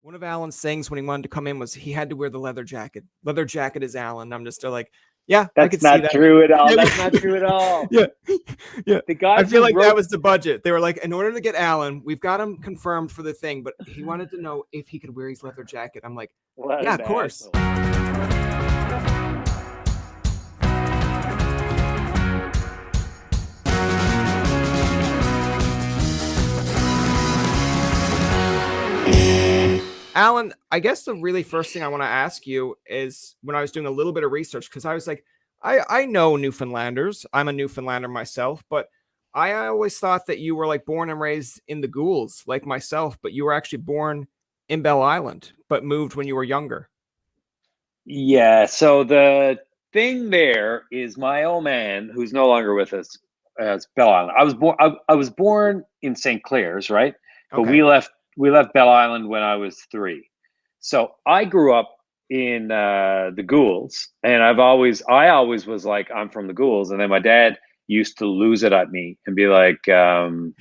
One of Allan's things when he wanted to come in was he had to wear the leather jacket. Leather jacket is Allan. I'm just like, yeah, I could see that. That's not true at all. Yeah. That's not true at all. Yeah. Yeah. The guys I feel like wrote... that was the budget. They were like, in order to get Allan, we've got him confirmed for the thing, but he wanted to know if he could wear his leather jacket. I'm like, yeah, of course. Allan, I guess the really first thing I want to ask you is when I was doing a little bit of research, because I was like, I know Newfoundlanders. I'm a Newfoundlander myself, but I always thought that you were like born and raised in the Goulds, like myself, but you were actually born in Bell Island, but moved when you were younger. Yeah. So the thing there is my old man, who's no longer with us, as Bell Island. I was born in St. Clair's, right? But Okay. we left Bell Island when I was 3. So I grew up in the Goulds, and I always was like, I'm from the Goulds, and then my dad used to lose it at me and be like, you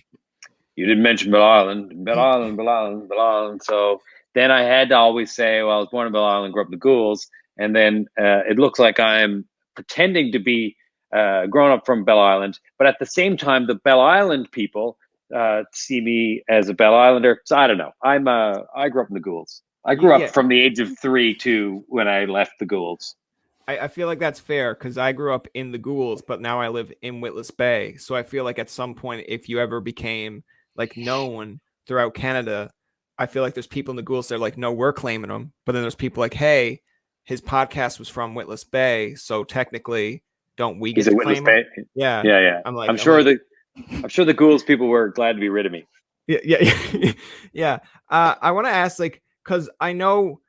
didn't mention Bell Island, Bell Island, Bell Island, Bell Island. So then I had to always say, well, I was born in Bell Island, grew up in the Goulds, and then it looks like I'm pretending to be grown up from Bell Island, but at the same time, the Bell Island people see me as a Bell Islander. So I don't know. I grew up in the Goulds. I grew up from the age of 3 to when I left the Goulds. I feel like that's fair because I grew up in the Goulds, but now I live in Witless Bay. So I feel like at some point, if you ever became like known throughout Canada, I feel like there's people in the Goulds that are like, no, we're claiming them. But then there's people like, hey, his podcast was from Witless Bay, so technically, don't we get to claim him? Yeah, yeah. I'm sure the Goulds people were glad to be rid of me. Yeah. I want to ask, like, because I know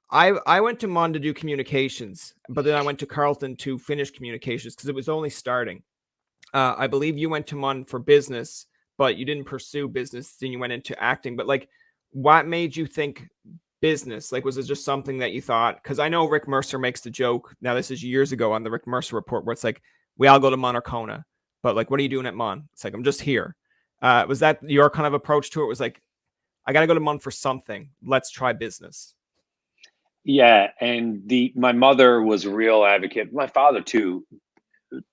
I went to Mon to do communications, but then I went to Carleton to finish communications because it was only starting. I believe you went to Mon for business, but you didn't pursue business. Then you went into acting. But like, what made you think business? Like, was it just something that you thought? Because I know Rick Mercer makes the joke. Now, this is years ago on the Rick Mercer report where it's like, we all go to Mon or Kona, but like, what are you doing at Mon? It's like, I'm just here. Was that your kind of approach to it? It was like, I got to go to Mon for something. Let's try business. Yeah. And my mother was a real advocate, my father too,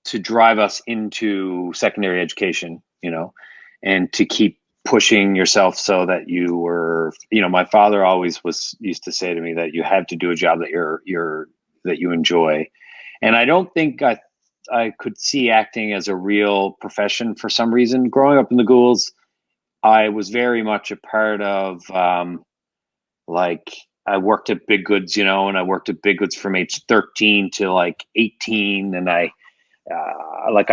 to drive us into secondary education, and to keep pushing yourself so that you were, my father always used to say to me that you have to do a job that that you enjoy. And I don't think I could see acting as a real profession for some reason. Growing up in the Goulds, I was very much a part of, I worked at Big Goods, and I worked at Big Goods from age 13 to like 18. And I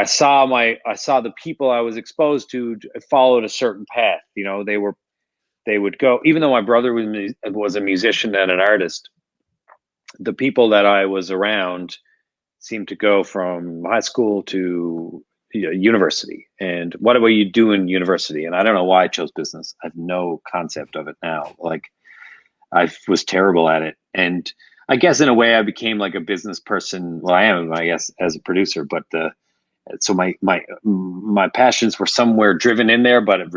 saw the people I was exposed to followed a certain path. They would go, even though my brother was a musician and an artist, the people that I was around seemed to go from high school to university. And what will you do in university? And I don't know why I chose business. I have no concept of it now. Like, I was terrible at it. And I guess in a way I became like a business person. Well, I am, I guess, as a producer, but so my passions were somewhere driven in there, but it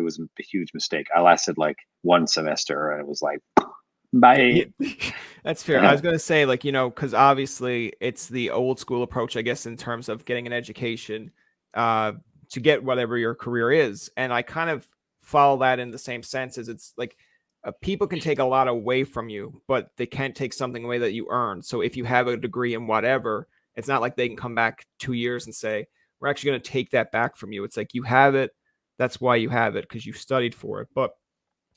was a huge mistake. I lasted like 1 semester and it was like, bye. That's fair. I was going to say, like, because obviously it's the old school approach, I guess, in terms of getting an education to get whatever your career is. And I kind of follow that in the same sense as it's like, people can take a lot away from you, but they can't take something away that you earned. So if you have a degree in whatever, it's not like they can come back 2 years and say, we're actually going to take that back from you. It's like, you have it. That's why you have it, because you studied for it. But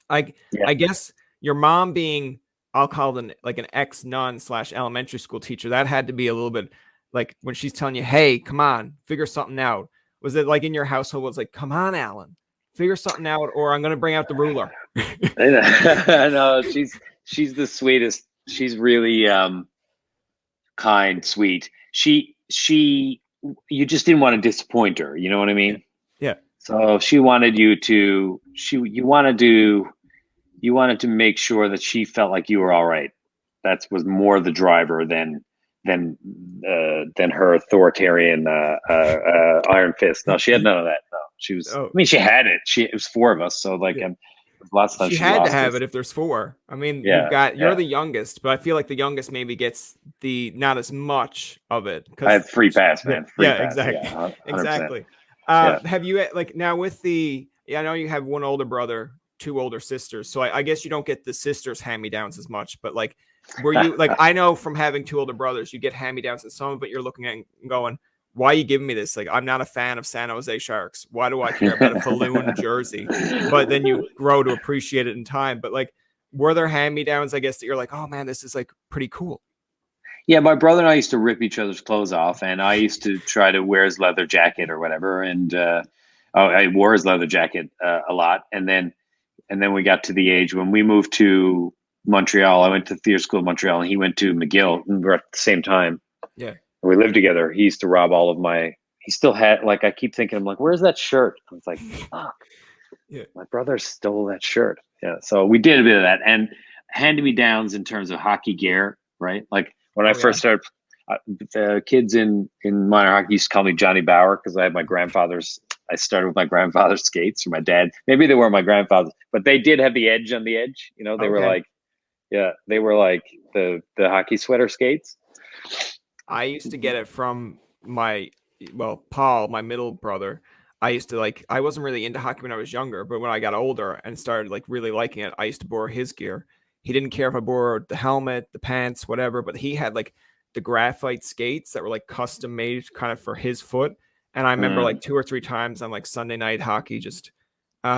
I guess your mom being, I'll call them like an ex-nun / elementary school teacher, that had to be a little bit like when she's telling you, hey, come on, figure something out. Was it like in your household, was like, come on, Allan, figure something out, or I'm going to bring out the ruler? No, she's the sweetest. She's really kind, sweet. You just didn't want to disappoint her. You know what I mean? Yeah. So she wanted you wanted to make sure that she felt like you were all right. That was more the driver than her authoritarian iron fist. No, she had none of that. No, she was. Oh. I mean, she had it. It was 4 of us, so like, Lots of times She she had to lost it. have it if there's four. I mean, Yeah, you're yeah. the youngest, but I feel like the youngest maybe gets the not as much of it I because had free pass, yeah, man. Free yeah, pass. exactly, Yeah, 100%. exactly. Yeah. Have you like now with the? Yeah, I know you have one older brother, two older sisters, so I guess you don't get the sisters hand me downs as much. But like, were you like? I know from having two older brothers, you get hand me downs, and some of it you're looking at and going, "Why are you giving me this? Like, I'm not a fan of San Jose Sharks. Why do I care about a Falloon jersey?" But then you grow to appreciate it in time. But like, were there hand me downs? I guess that you're like, "Oh man, this is like pretty cool." Yeah, my brother and I used to rip each other's clothes off, and I used to try to wear his leather jacket or whatever. And I wore his leather jacket a lot. And then we got to the age when we moved to Montreal. I went to theater school in Montreal, and he went to McGill, and we were at the same time. Yeah, And we lived together. He used to rob all of my. He still had like I keep thinking, I'm like, where's that shirt? I was like, fuck, yeah. my brother stole that shirt. Yeah, so we did a bit of that, and hand me downs in terms of hockey gear, right? Like when I Oh yeah. first started, the kids in minor hockey used to call me Johnny Bauer because I had my grandfather's. I started with my grandfather's skates, or my dad. Maybe they were my grandfather's, but they did have the edge on the edge. You know, they were Okay. like, yeah, they were like the hockey sweater skates. I used to get it from my Paul, my middle brother. I used to like I wasn't really into hockey when I was younger, but when I got older and started like really liking it, I used to borrow his gear. He didn't care if I borrowed the helmet, the pants, whatever, but he had like the graphite skates that were like custom made kind of for his foot. And I remember Mm. like two or three times on like Sunday night hockey just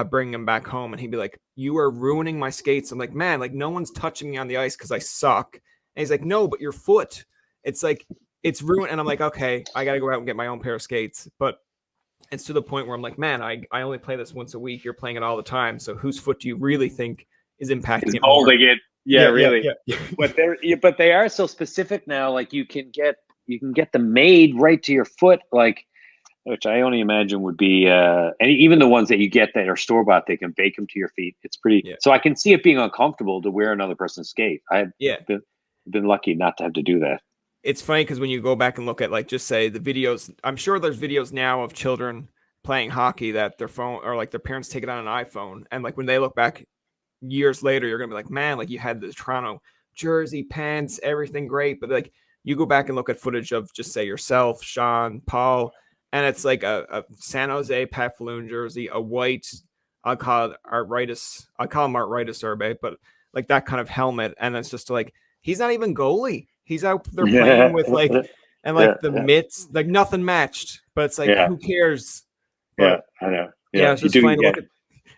bringing him back home and he'd be like, "You are ruining my skates." I'm like, "Man, like no one's touching me on the ice because I suck." And he's like, "No, but your foot." It's like it's ruined. And I'm like, okay, I got to go out and get my own pair of skates. But it's to the point where I'm like, man, I only play this once a week. You're playing it all the time. So whose foot do you really think is Is impacting it more? molding it. Yeah, Yeah, yeah, really. yeah. But they are so specific now. Like you can get them made right to your foot. Like which I only imagine would be, and even the ones that you get that are store bought, they can bake them to your feet. It's pretty. Yeah. So I can see it being uncomfortable to wear another person's skate. I've Yeah. been lucky not to have to do that. It's funny because when you go back and look at like just say the videos, I'm sure there's videos now of children playing hockey that their phone or like their parents take it on an iPhone. And like when they look back years later, you're gonna be like, man, like you had the Toronto jersey, pants, everything great, but like you go back and look at footage of just say yourself, Sean, Paul, and it's like a San Jose Pat Falloon jersey, a white, I'll call it arthritis, I call him arthritis Herbe, but like that kind of helmet, and it's just like he's not even goalie. He's out there playing Yeah, with like and yeah, like the mitts, like nothing matched, but it's like yeah, who cares? yeah. But I know. yeah, Yeah, it's you just do. funny to Yeah, look at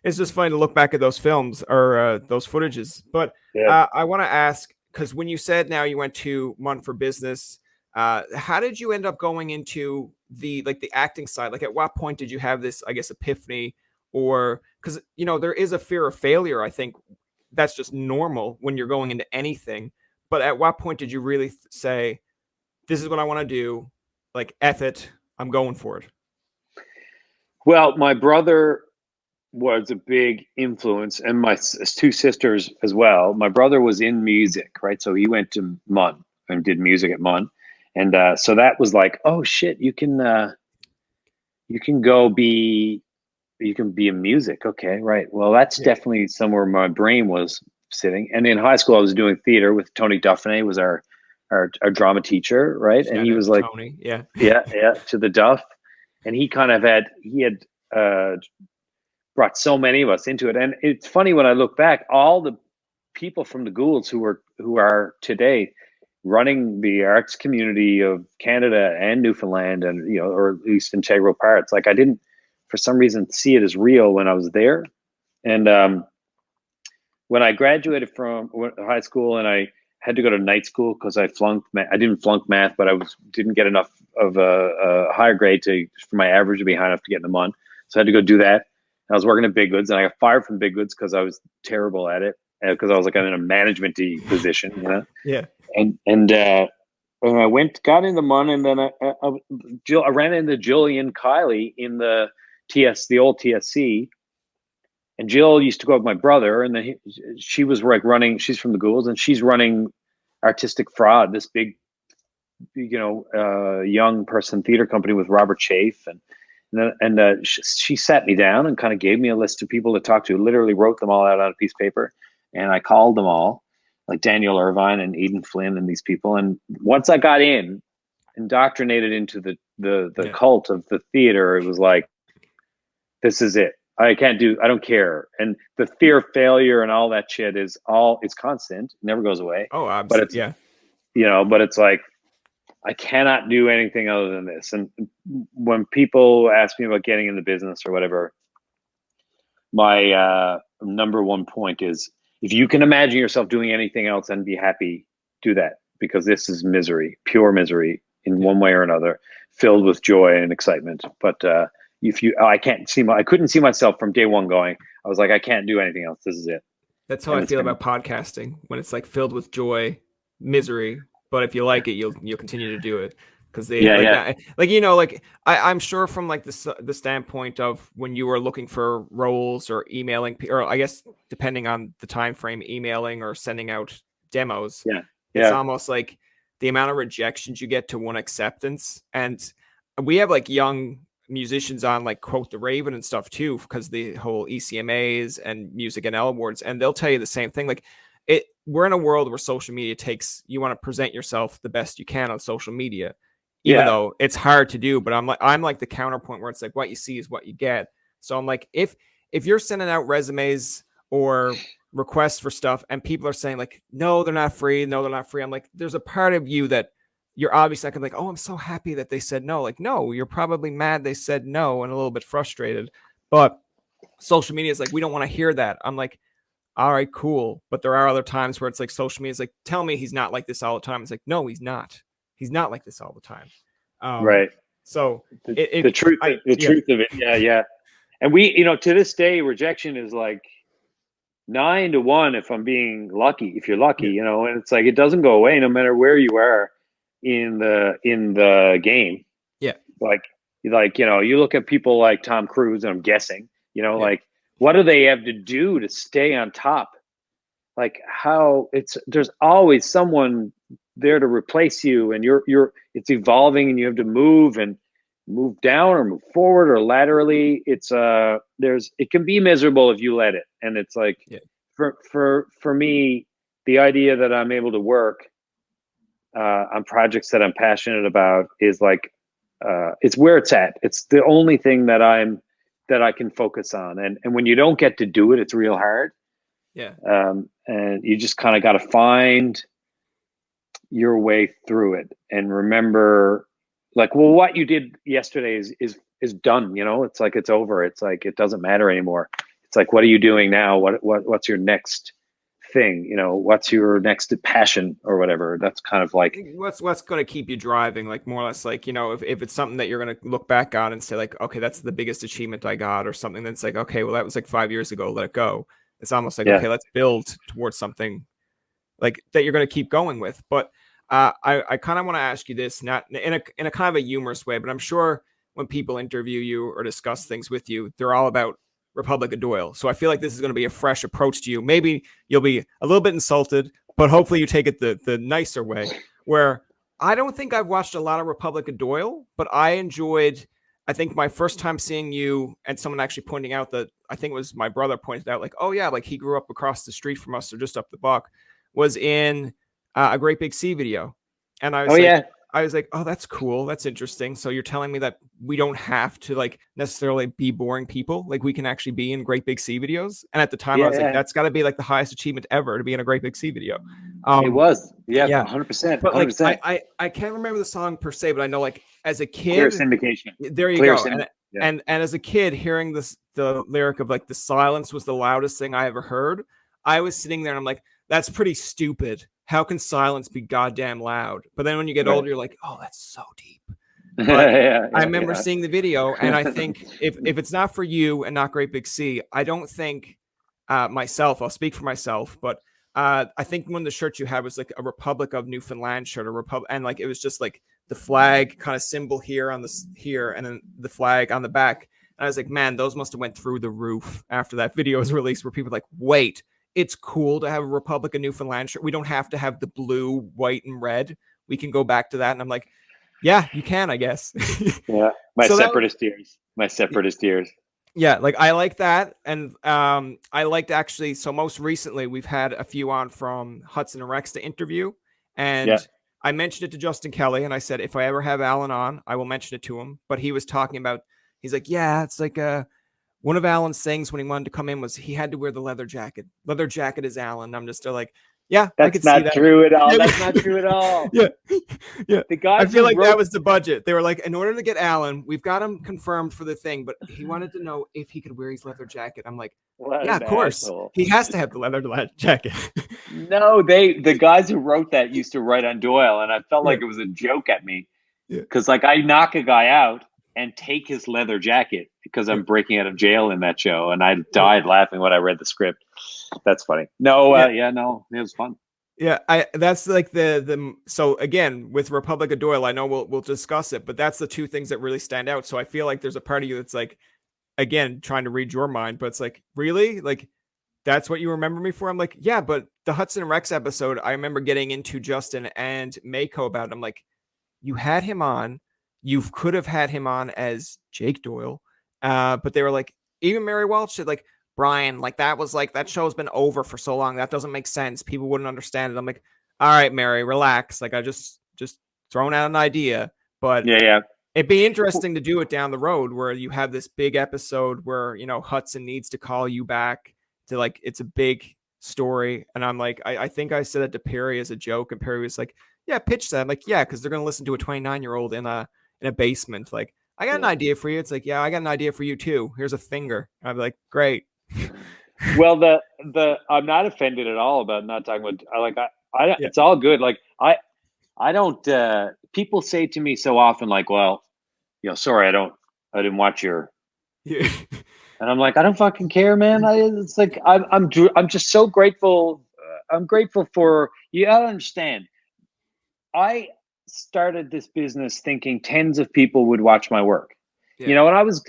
it's just funny to look back at those films or those footages. But yeah. I want to ask because when you said now you went to Munn for business, how did you end up going into the like the acting side? Like, at what point did you have this, I guess, epiphany? Or because there is a fear of failure. I think that's just normal when you're going into anything. But at what point did you really say, "This is what I want to do"? Like, F it, I'm going for it. Well, my brother was a big influence, and my two sisters as well. My brother was in music, right? So he went to Munn and did music at Munn, and so that was like, oh shit, you can go be you can be in music. Okay, right. Well, that's Yeah. definitely somewhere my brain was sitting. And in high school, I was doing theater with Tony Duffany was our drama teacher, right? And Shout he out was to like, Tony. Yeah. yeah, yeah, to the Duff, and he had uh, brought so many of us into it. And it's funny when I look back, all the people from the Goulds who are today running the arts community of Canada and Newfoundland, and or at least integral parts. Like I didn't, for some reason, see it as real when I was there. And when I graduated from high school, and I had to go to night school because I flunked. I didn't flunk math, but didn't get enough of a higher grade for my average to be high enough to get in the MUN. So I had to go do that. I was working at Big Goods, and I got fired from Big Goods because I was terrible at it. Because I was like in a management-y position, Yeah. and I got in the MUN, and then I ran into Jillian Kiley in the old TSC, and Jill used to go with my brother, and then she was like running. She's from the Goulds, and she's running Artistic Fraud, this big, young person theater company with Robert Chafe, She sat me down and kind of gave me a list of people to talk to. Literally wrote them all out on a piece of paper, and I called them all, like Daniel Irvine and Eden Flynn and these people. And once I got indoctrinated into the cult of the theater, it was like, this is it. I don't care. And the fear of failure and all that shit it's constant. It never goes away. Oh, But it's, but it's like, I cannot do anything other than this. And when people ask me about getting in the business or whatever, my number one point is, if you can imagine yourself doing anything else and be happy, do that, because this is misery, pure misery in one way or another, filled with joy and excitement. But I couldn't see myself from day one going, I was like, I can't do anything else. This is it. That's how I feel about podcasting, when it's like filled with joy, misery, but if you like it, you'll continue to do it. Because I'm sure from like the standpoint of when you were looking for roles or emailing, or I guess depending on the time frame, emailing or sending out demos, it's almost like the amount of rejections you get to one acceptance. And we have like young musicians on like Quote the Raven and stuff too, because the whole ECMAs and Music NL Awards, and they'll tell you the same thing. Like, we're in a world where social media you want to present yourself the best you can on social media, even though it's hard to do. But I'm like the counterpoint where it's like, what you see is what you get. So I'm like, if you're sending out resumes or requests for stuff and people are saying like, no, they're not free. I'm like, there's a part of you that you're obviously like, oh, I'm so happy that they said no. Like, no, you're probably mad they said no and a little bit frustrated. But social media is like, we don't want to hear that. I'm like, all right, cool. But there are other times where it's like social media is like, tell me he's not like this all the time. It's like, no, he's not. He's not like this all the time. Right. So the truth of it. Yeah. And we, to this day, rejection is like 9-1 if I'm being lucky. If you're lucky, and it's like, it doesn't go away no matter where you are in the game. Yeah. Like you look at people like Tom Cruise, and I'm guessing, like, what do they have to do to stay on top? Like, there's always someone there to replace you, and it's evolving, and you have to move down or move forward or laterally. It can be miserable if you let it. And it's like, for me, the idea that I'm able to work on projects that I'm passionate about is like, it's where it's at. It's the only thing that I can focus on. And when you don't get to do it, it's real hard. Yeah. And you just kind of got to find your way through it and remember, like, well, what you did yesterday is done. It's like, it's over. It's like, it doesn't matter anymore. It's like, what are you doing now? What's your next thing? What's your next passion or whatever? That's kind of like what's going to keep you driving, like, more or less, like, if it's something that you're going to look back on and say like, okay, that's the biggest achievement I got, or something that's like, okay, well, that was like 5 years ago, let it go. It's almost like, okay, let's build towards something like that you're going to keep going with. But I kind of want to ask you this, not in a kind of a humorous way, but I'm sure when people interview you or discuss things with you, they're all about Republic of Doyle. So I feel like this is going to be a fresh approach to you. Maybe you'll be a little bit insulted, but hopefully you take it the nicer way, where I don't think I've watched a lot of Republic of Doyle, but I think my first time seeing you, and someone actually pointing out that, I think it was my brother pointed out, like, oh yeah, like he grew up across the street from us or just up the block, was in a Great Big Sea video. And I was like, oh, that's cool. That's interesting. So you're telling me that we don't have to like necessarily be boring people. Like, we can actually be in Great Big Sea videos. And at the time I was like, that's got to be like the highest achievement ever, to be in a Great Big Sea video. It was. Yeah. 100%. But 100%. like, I can't remember the song per se, but I know, like, as a kid, Clear syndication. There you go. And as a kid, hearing the lyric of like, the silence was the loudest thing I ever heard, I was sitting there and I'm like, that's pretty stupid. How can silence be goddamn loud? But then when you get older, you're like, oh, that's so deep. I remember seeing the video, and I think if it's not for you and not Great Big Sea, I don't think myself, I'll speak for myself, but I think one of the shirts you had was like a Republic of Newfoundland shirt, and like, it was just like the flag kind of symbol here on this here, and then the flag on the back. And I was like, man, those must have went through the roof after that video was released, where people were like, wait, it's cool to have a Republic of Newfoundland shirt. We don't have to have the blue, white, and red. We can go back to that. And I'm like, Yeah, you can, I guess. Yeah, my So that separatist ears. My separatist ears. yeah, like I like that, and I liked actually. So most recently, we've had a few on from Hudson and Rex to interview, Yeah, and I mentioned it to Justin Kelly, and I said if I ever have Allan on, I will mention it to him. But he was talking about, he's like, yeah, it's like one of Allan's things when he wanted to come in was he had to wear the leather jacket. Leather jacket is Allan. I'm just still like, yeah, I could that's see not that. true at all. Yeah, That's not true at all. yeah, yeah. The I guys feel who like that wrote was the budget. They were like, in order to get Allan, we've got him confirmed for the thing, but he wanted to know if he could wear his leather jacket. I'm like, what yeah, an of course. asshole. He has to have the leather jacket. No, the guys who wrote that used to write on Doyle, and I felt like Right. it was a joke at me Yeah. because like I knock a guy out and take his leather jacket because Yeah. I'm breaking out of jail in that show, and I Yeah. died laughing when I read the script. That's funny. No, Yeah. yeah, no, it was fun. Yeah, I that's like the so again with Republic of Doyle, I know we'll discuss it, but that's the two things that really stand out. So I feel like there's a part of you that's like, again, trying to read your mind, but it's like, really? Like that's what you remember me for? I'm like, yeah, but the Hudson and Rex episode, I remember getting into Justin and Mako about it. I'm like, you had him on, you could have had him on as Jake Doyle, but they were like, even Mary Welch said like, Brian, like that was like that show's been over for so long that doesn't make sense. People wouldn't understand it. I'm like, all right, Mary, relax. Like I just thrown out an idea, but Yeah, yeah. it'd be interesting to do it down the road where you have this big episode where Hudson needs to call you back to like it's a big story, and I'm like, I think I said it to Perry as a joke, and Perry was like, yeah, pitch that. I'm like, yeah, because they're gonna listen to a 29-year-old in a basement. Like, I got an idea for you. It's like, yeah, I got an idea for you too. Here's a finger. I'd be like, great. Well, the I'm not offended at all about not talking about. I Yeah. it's all good. Like I don't. People say to me so often, like, well, sorry, I didn't watch your. Yeah. And I'm like, I don't fucking care, man. It's like I'm just so grateful. I'm grateful for you. I understand. I started this business thinking tens of people would watch my work, Yeah. and I was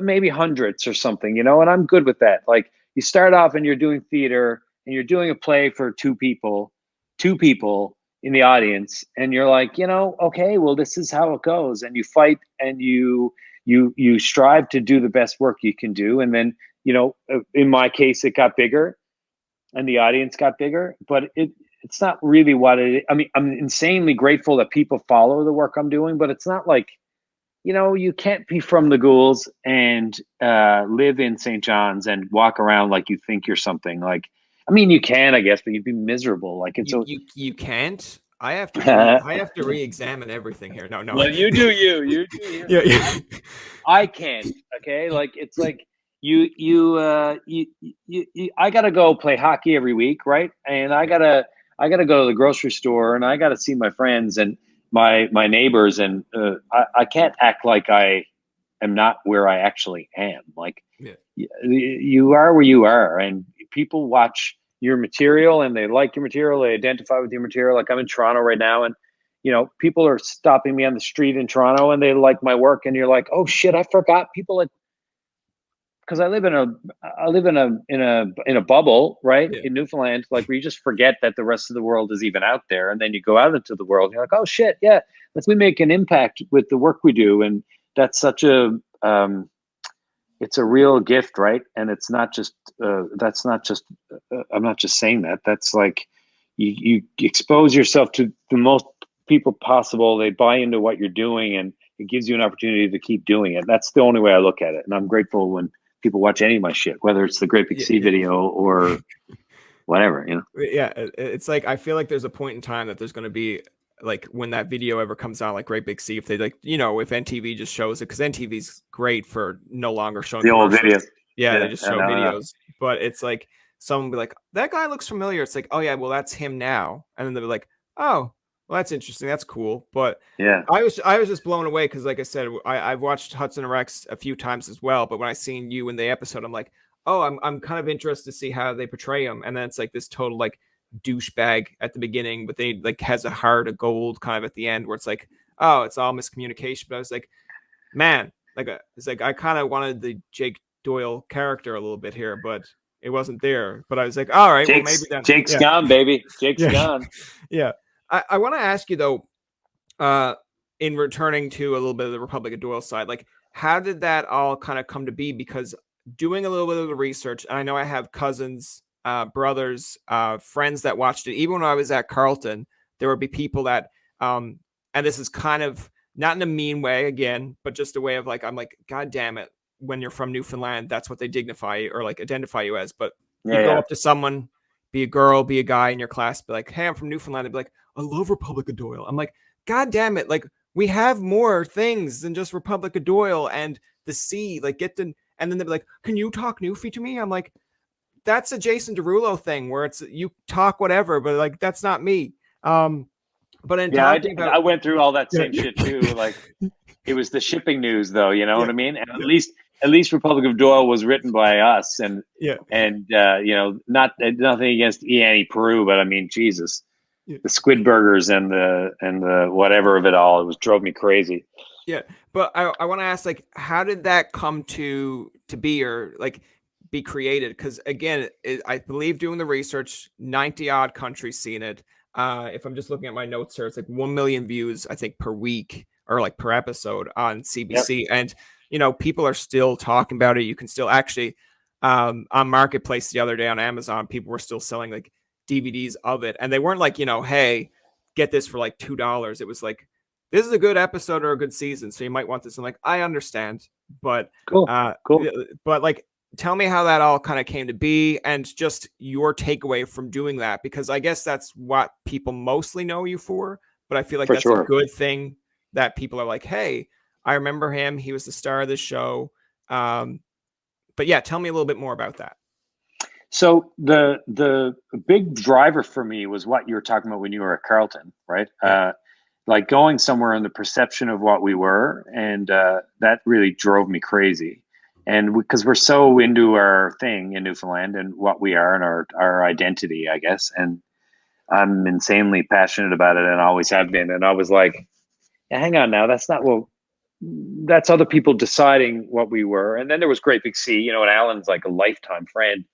maybe hundreds or something, and I'm good with that. Like you start off and you're doing theater and you're doing a play for two people in the audience, and you're like, okay, well, this is how it goes, and you fight and you strive to do the best work you can do, and then in my case, it got bigger and the audience got bigger, but it's not really what it. I mean, I'm insanely grateful that people follow the work I'm doing, but it's not like you can't be from the Goulds and live in St. John's and walk around like you think you're something. Like, I mean, you can, I guess, but you'd be miserable. Like it's You can't. I have to I have to re-examine everything here. No, no. well, you do you do you. Yeah, yeah. I can't. Okay, like it's like I gotta go play hockey every week, right? And I gotta go to the grocery store and I gotta see my friends and my neighbors, and I can't act like I am not where I actually am. Like Yeah. you are where you are, and people watch your material and they like your material, they identify with your material. Like I'm in Toronto right now, and people are stopping me on the street in Toronto and they like my work, and you're like, oh shit, I forgot people like, because I live in a bubble, right, Yeah. in Newfoundland, like where you just forget that the rest of the world is even out there, and then you go out into the world, and you're like, oh shit, yeah, we make an impact with the work we do, and that's such a it's a real gift, right? And it's not just that's not just I'm not just saying that. That's like you expose yourself to the most people possible. They buy into what you're doing, and it gives you an opportunity to keep doing it. That's the only way I look at it, and I'm grateful when people watch any of my shit, whether it's the Great Big Yeah, C video or whatever. yeah, it's like I feel like there's a point in time that there's going to be like when that video ever comes out, like Great Big C, if they like, if NTV just shows it, because NTV's great for no longer showing The old commercials. video. Yeah, Yeah, they just I show know, I know. videos, but it's like someone will be like, that guy looks familiar. It's like, oh yeah, well that's him now, and then they're like, oh, well that's interesting, that's cool. But Yeah. I was just blown away because, like I said, I've watched Hudson and Rex a few times as well. But when I seen you in the episode, I'm like, oh, I'm kind of interested to see how they portray him. And then it's like this total like douchebag at the beginning, but they like has a heart of gold kind of at the end, where it's like, oh, it's all miscommunication. But I was like, man, it's like I kind of wanted the Jake Doyle character a little bit here, but it wasn't there. But I was like, all right, well maybe then, Jake's yeah, gone, baby. Jake's yeah, gone. yeah. I want to ask you though. Uh, in returning to a little bit of the Republic of Doyle side, like how did that all kind of come to be? Because doing a little bit of the research, and I know I have cousins, brothers, friends that watched it. Even when I was at Carleton, there would be people that, and this is kind of not in a mean way again, but just a way of like, I'm like, God damn it. When you're from Newfoundland, that's what they dignify or like identify you as. But Yeah, you'd go yeah. up to someone, be a girl, be a guy in your class, be like, hey, I'm from Newfoundland. They'd be like, I love Republic of Doyle. I'm like, God damn it. Like, we have more things than just Republic of Doyle and the sea. Like, get to, and then they'd be like, can you talk Newfie to me? I'm like, that's a Jason Derulo thing where it's you talk whatever, but like, that's not me. But in Yeah, talking about, I went through all that yeah, same shit too. Like it was the shipping news, though. You know yeah, what I mean? And yeah, at least Republic of Doyle was written by us, yeah, and you know, not nothing against Annie Peru, but I mean, Jesus, yeah. the squid burgers and the whatever of it all, it was drove me crazy. Yeah, but I want to ask, like, how did that come to be or like be created? Because again, I believe doing the research, 90 odd countries seen it. If I'm just looking at my notes here, it's like 1 million views, I think, per week or like per episode on Yep. CBC, and people are still talking about it. You can still actually, on Marketplace the other day on Amazon, people were still selling like DVDs of it, and they weren't like, hey, get this for like $2. It was like, this is a good episode or a good season, so you might want this. I'm like, I understand, but Cool. uh, Cool. but like, tell me how that all kind of came to be, and just your takeaway from doing that, because I guess that's what people mostly know you for. But I feel like For that's a sure. good thing that people are like, hey, I remember him. He was the star of this show. But yeah, tell me a little bit more about that. So the big driver for me was what you were talking about when you were at Carleton, right? Yeah, Like going somewhere and the perception of what we were, and that really drove me crazy. And because we're so into our thing in Newfoundland and what we are and our identity, I guess, and I'm insanely passionate about it and always have been. And I was like, yeah, hang on now, that's not what. That's other people deciding what we were. And then there was Great Big Sea, and Alan's like a lifetime friend.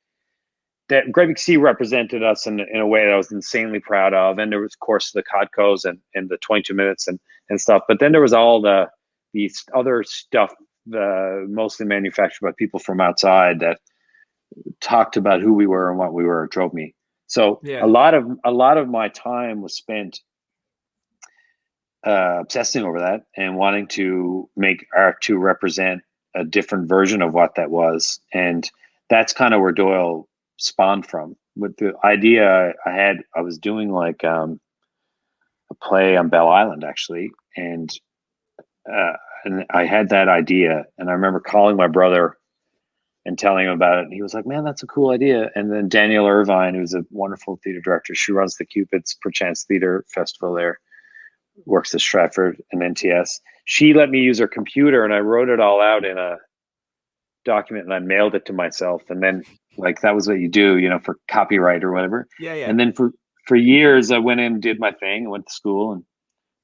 That Great Big Sea represented us in a way that I was insanely proud of. And there was, of course, the Codcos and the 22 minutes and stuff. But then there was all these other stuff, mostly manufactured by people from outside that talked about who we were and what we were. It drove me. So yeah, a lot of my time was spent obsessing over that and wanting to make art to represent a different version of what that was. And that's kind of where Doyle spawned from. With the idea I was doing like a play on Bell Island actually, uh, and I had that idea, and I remember calling my brother and telling him about it. And he was like, "Man, that's a cool idea." And then Danielle Irvine, who's a wonderful theater director, she runs the Cupid's Perchance Theater Festival there, works at Stratford and NTS. She let me use her computer, and I wrote it all out in a document, and I mailed it to myself. And then, like, that was what you do, for copyright or whatever. yeah, yeah, And then for years, I went in and did my thing. I went to school, and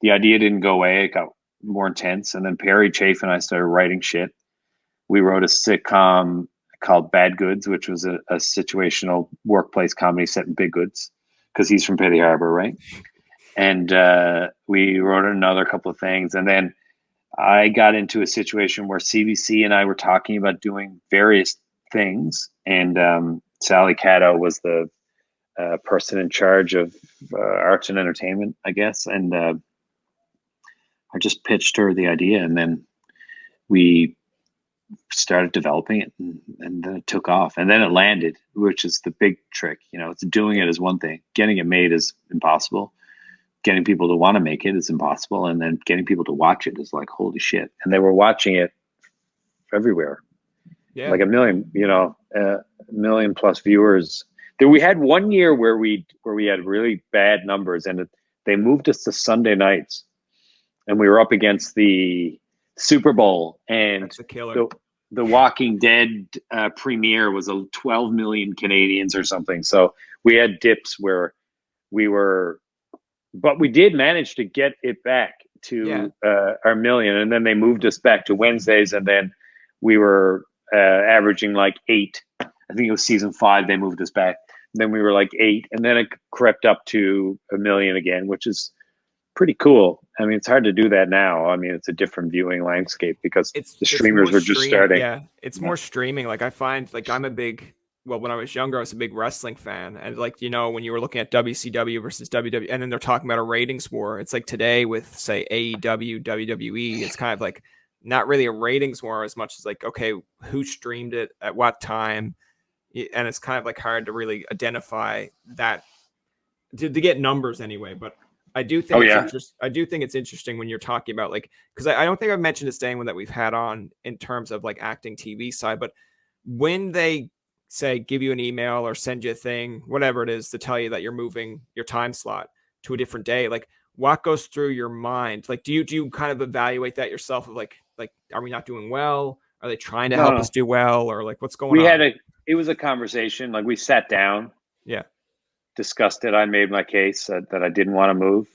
the idea didn't go away. It got more intense. And then Perry Chafe and I started writing shit. We wrote a sitcom called Bad Goods, which was a situational workplace comedy set in Big Goods, because he's from Petty Harbor, right? And we wrote another couple of things, and then I got into a situation where CBC and I were talking about doing various things, and Sally Cato was the person in charge of arts and entertainment, I guess, and I just pitched her the idea, and then we started developing it, and then it took off, and then it landed, which is the big trick. It's doing it is one thing, getting it made is impossible. Getting people to want to make it is impossible, and then getting people to watch it is like, holy shit. And they were watching it everywhere, yeah. like a million plus viewers. We had one year where we had really bad numbers, and they moved us to Sunday nights, and we were up against the Super Bowl, and That's a killer. the Walking Dead premiere was a 12 million Canadians or something. So we had dips where we were, but we did manage to get it back Yeah, to our million, and then they moved us back to Wednesdays, and then we were averaging like 8. I think it was season 5. They moved us back. Then we were like 8, and then it crept up to a million again, which is pretty cool. I mean, it's hard to do that now. I mean, it's a different viewing landscape because the It's streamers more were just stream. starting. Yeah, it's more streaming. Like I find, like I'm a big, well, when I was younger, I was a big wrestling fan, and like when you were looking at WCW versus WWE, and then they're talking about a ratings war. It's like today with say AEW, WWE, it's kind of like not really a ratings war as much as like, okay, who streamed it at what time, and it's kind of like hard to really identify that to get numbers anyway. But I do think I do think it's interesting when you're talking about like, because I don't think I've mentioned this to anyone that we've had on in terms of like acting TV side, but when they say give you an email or send you a thing, whatever it is, to tell you that you're moving your time slot to a different day, like what goes through your mind? Like, do you kind of evaluate that yourself of like are we not doing well? Are they trying to help us do well, or like what's going on? It was a conversation. Like we sat down, yeah, discussed it. I made my case that I didn't want to move.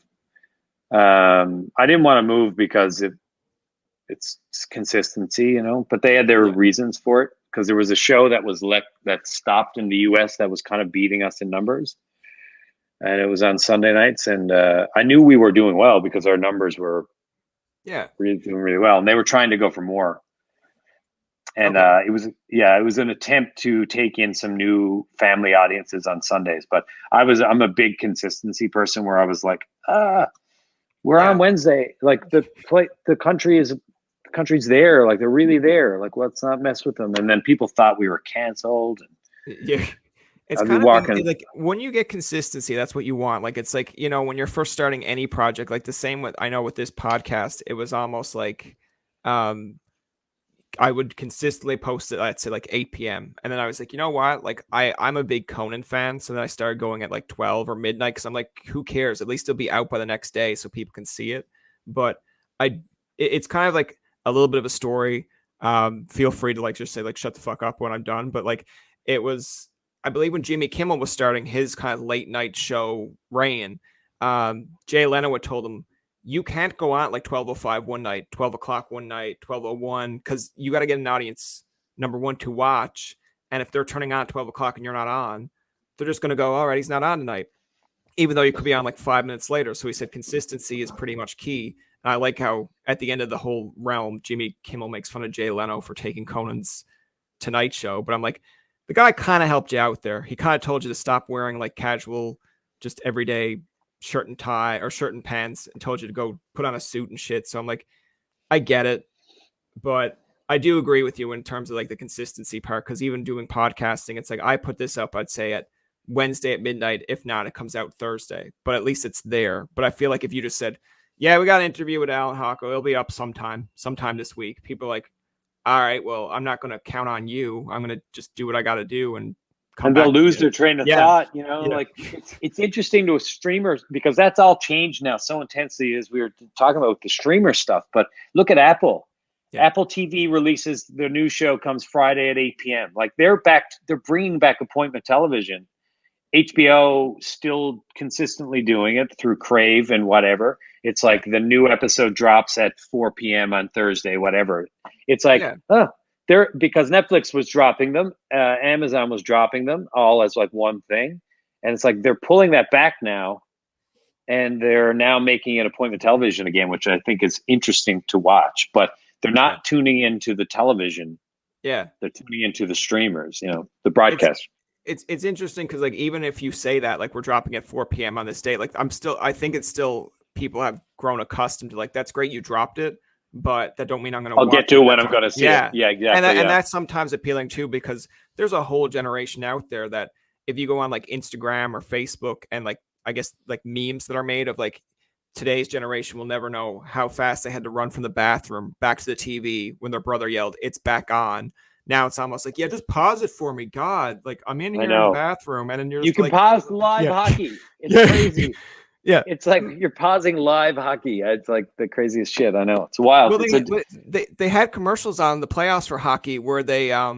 I didn't want to move because it's consistency, but they had their reasons for it, because there was a show that stopped in the US that was kind of beating us in numbers, and it was on Sunday nights, and I knew we were doing well because our numbers were really doing really well, and they were trying to go for more. And it was an attempt to take in some new family audiences on Sundays. But I'm a big consistency person, where I was like, we're on Wednesday. Like the country's there. Like they're really there. Like let's not mess with them. And then people thought we were canceled. Yeah. It's kind of like when you get consistency, that's what you want. Like, it's like, when you're first starting any project, like the same with this podcast, it was almost like, I would consistently post it at say like 8 p.m. And then I was like, you know what? Like I'm a big Conan fan. So then I started going at like 12 or midnight, because I'm like, who cares? At least it'll be out by the next day so people can see it. But it's kind of like a little bit of a story. Feel free to like just say like shut the fuck up when I'm done. But like it was, I believe when Jimmy Kimmel was starting his kind of late night show reign, Jay Leno had told him, you can't go on at like 12:05 one night, 12 o'clock one night, 12:01, because you got to get an audience, number one, to watch. And if they're turning on at 12 o'clock and you're not on, they're just going to go, all right, he's not on tonight, even though you could be on like 5 minutes later. So he said consistency is pretty much key. And I like how at the end of the whole realm, Jimmy Kimmel makes fun of Jay Leno for taking Conan's Tonight Show. But I'm like, the guy kind of helped you out there. He kind of told you to stop wearing like casual, just everyday shirt and tie or shirt and pants, and told you to go put on a suit and shit. So I'm like, I get it, but I do agree with you in terms of like the consistency part, because even doing podcasting, it's like I put this up, I'd say at Wednesday at midnight. If not, it comes out Thursday, but at least it's there. But I feel like if you just said, yeah, we got an interview with Allan Hawco, it'll be up sometime this week, people are like, all right, well, I'm not going to count on you. I'm going to just do what I got to do and they'll lose their train of thought, like it's interesting to a streamer, because that's all changed now so intensely, as we were talking about the streamer stuff. But look at Apple. Apple TV releases their new show, comes Friday at 8 p.m. Like they're bringing back appointment television. HBO still consistently doing it through Crave and whatever. It's like the new episode drops at 4 p.m. on Thursday, whatever. It's like, because Netflix was dropping them, Amazon was dropping them all as like one thing. And it's like they're pulling that back now, and they're now making it appointment television again, which I think is interesting to watch. But they're not tuning into the television. Yeah. They're tuning into the streamers, the broadcast. It's interesting because like even if you say that like we're dropping at 4 p.m. on this date, like I think it's still, people have grown accustomed to like, that's great you dropped it, but that don't mean I'm going to. I'll get to it when I'm going to see it. Yeah, exactly. And that's sometimes appealing too, because there's a whole generation out there that if you go on like Instagram or Facebook and like I guess like memes that are made of like today's generation will never know how fast they had to run from the bathroom back to the TV when their brother yelled, "It's back on." Now it's almost like, yeah, just pause it for me. God, like I'm in here in the bathroom, and then you can like, pause live hockey. It's crazy. Yeah, it's like you're pausing live hockey. It's like the craziest shit. I know, it's wild. Well, they had commercials on the playoffs for hockey where they I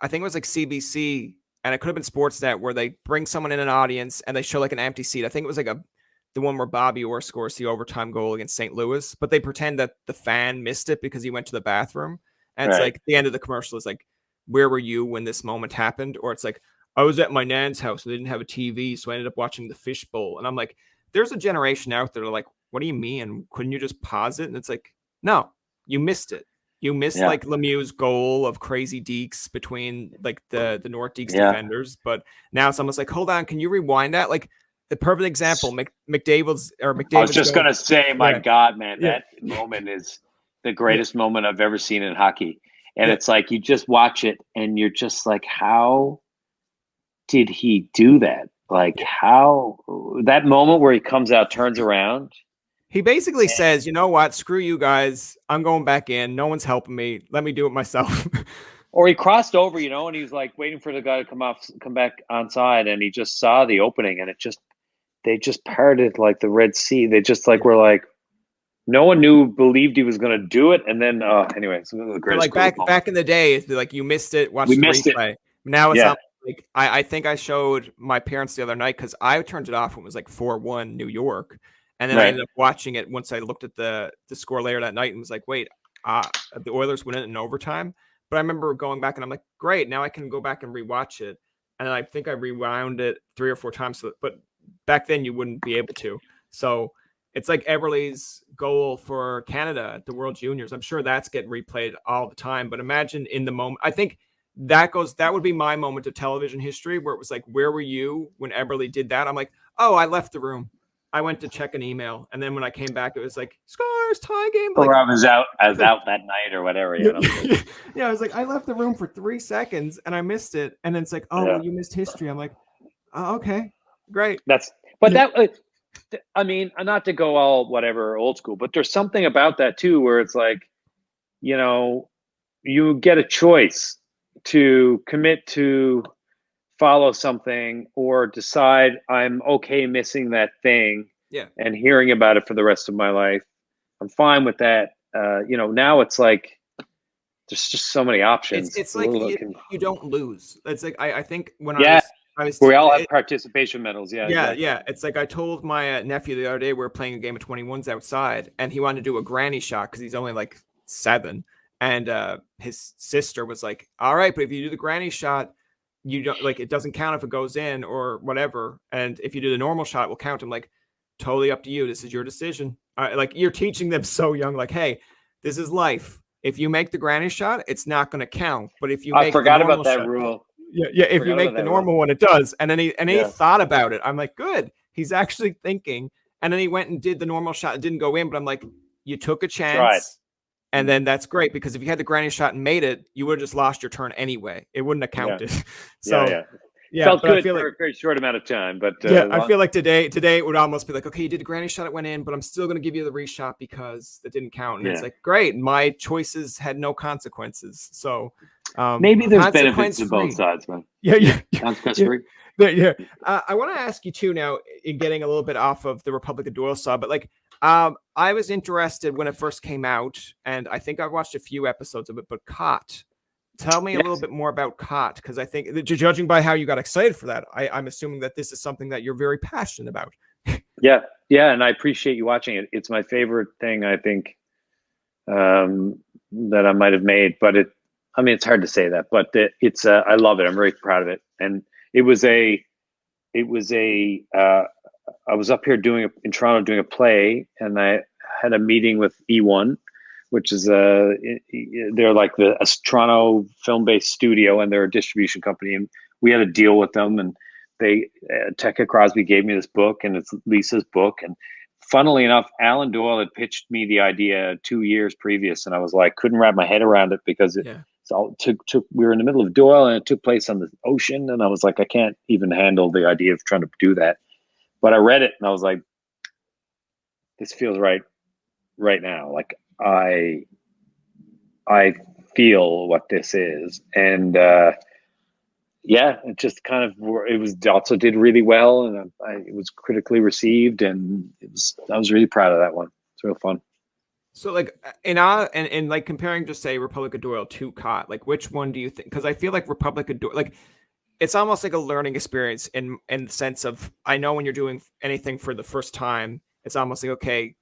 think it was like CBC, and it could have been Sportsnet, where they bring someone in an audience and they show like an empty seat. I think it was like the one where Bobby Orr scores the overtime goal against St. Louis, but they pretend that the fan missed it because he went to the bathroom. And it's like the end of the commercial is like, where were you when this moment happened? Or it's like, I was at my nan's house and they didn't have a TV, so I ended up watching the Fishbowl. And I'm like, there's a generation out there like, what do you mean? Couldn't you just pause it? And it's like, no, you missed it. You missed like Lemieux's goal of crazy dekes between like the North Dekes defenders. But now it's almost like, hold on, can you rewind that? Like the perfect example, McDavid's. I was just going to say, my God, man, that moment is the greatest moment I've ever seen in hockey. And it's like, you just watch it and you're just like, how did he do that? Like how that moment where he comes out, turns around. He basically says, you know what? Screw you guys. I'm going back in. No one's helping me. Let me do it myself. Or he crossed over, and he was like waiting for the guy to come back onside, and he just saw the opening, and they just parted like the Red Sea. They just like were like, no one believed he was going to do it. And then anyway, it's one of the greatest. Like back in the day, it's like you missed it. Watch the replay. Now it's not like I think I showed my parents the other night because I turned it off when it was like 4-1 New York. And then I ended up watching it once I looked at the score later that night and was like, wait, the Oilers win it in overtime. But I remember going back and I'm like, great, now I can go back and rewatch it. And I think I rewound it 3 or 4 times. But back then you wouldn't be able to. So it's like Eberle's goal for Canada at the World Juniors. I'm sure that's getting replayed all the time. But imagine in the moment, I think that would be my moment of television history where it was like, where were you when Eberle did that? I'm like, oh, I left the room. I went to check an email, and then when I came back, it was like scores, tie game. Or I was out that night or whatever. You know? Yeah, I was like, I left the room for 3 seconds and I missed it, and then it's like, oh, well, you missed history. I'm like, oh, okay, great. I mean, not to go all whatever old school, but there's something about that too, where it's like, you get a choice to commit to follow something or decide I'm okay missing that thing and hearing about it for the rest of my life. I'm fine with that. Now it's like there's just so many options. It's like you don't lose. It's like I think when we all have participation medals. Yeah. It's like I told my nephew the other day we were playing a game of 21s outside, and he wanted to do a granny shot because he's only like 7, and his sister was like, "All right, but if you do the granny shot, you don't like it doesn't count if it goes in or whatever, and if you do the normal shot, it will count." I'm like, totally up to you. This is your decision. Like you're teaching them so young, like, hey, this is life. If you make the granny shot, it's not going to count. But if you I forgot about that rule. Yeah. If you make the normal one, it does. And then he thought about it. I'm like, good. He's actually thinking. And then he went and did the normal shot. It didn't go in, but I'm like, you took a chance. And then that's great, because if you had the granny shot and made it, you would have just lost your turn anyway. It wouldn't have counted. Felt good for a very short amount of time, but I feel like today it would almost be like, okay, you did the granny shot, it went in, but I'm still going to give you the reshot because it didn't count. And it's like, great, my choices had no consequences. So maybe there's benefits to both sides, man. Consequence free. I want to ask you too now, in getting a little bit off of the Republic of Doyle saw, but like I was interested when it first came out, and I think I've watched a few episodes of it, but Caught. Tell me a little bit more about Caught, because I think, judging by how you got excited for that, I'm assuming that this is something that you're very passionate about. Yeah, and I appreciate you watching it. It's my favorite thing, I think, that I might have made. But it's hard to say that, but it's I love it. I'm very proud of it. And I was up here in Toronto doing a play, and I had a meeting with E1, which is they're like a Toronto film-based studio, and they're a distribution company. And we had a deal with them, and Tekka Crosby gave me this book, and it's Lisa's book. And funnily enough, Allan Doyle had pitched me the idea 2 years previous, and I was like, couldn't wrap my head around it because we were in the middle of Doyle, and it took place on the ocean, and I was like, I can't even handle the idea of trying to do that. But I read it, and I was like, this feels right now. Like I feel what this is, and it just kind of also did really well, and it was critically received, and I was really proud of that one. It's real fun. So like and like comparing, just say Republic of Doyle to Caught, like which one do you think? Because I feel like Republic of Doyle, like it's almost like a learning experience in the sense of, I know when you're doing anything for the first time, it's almost like, okay,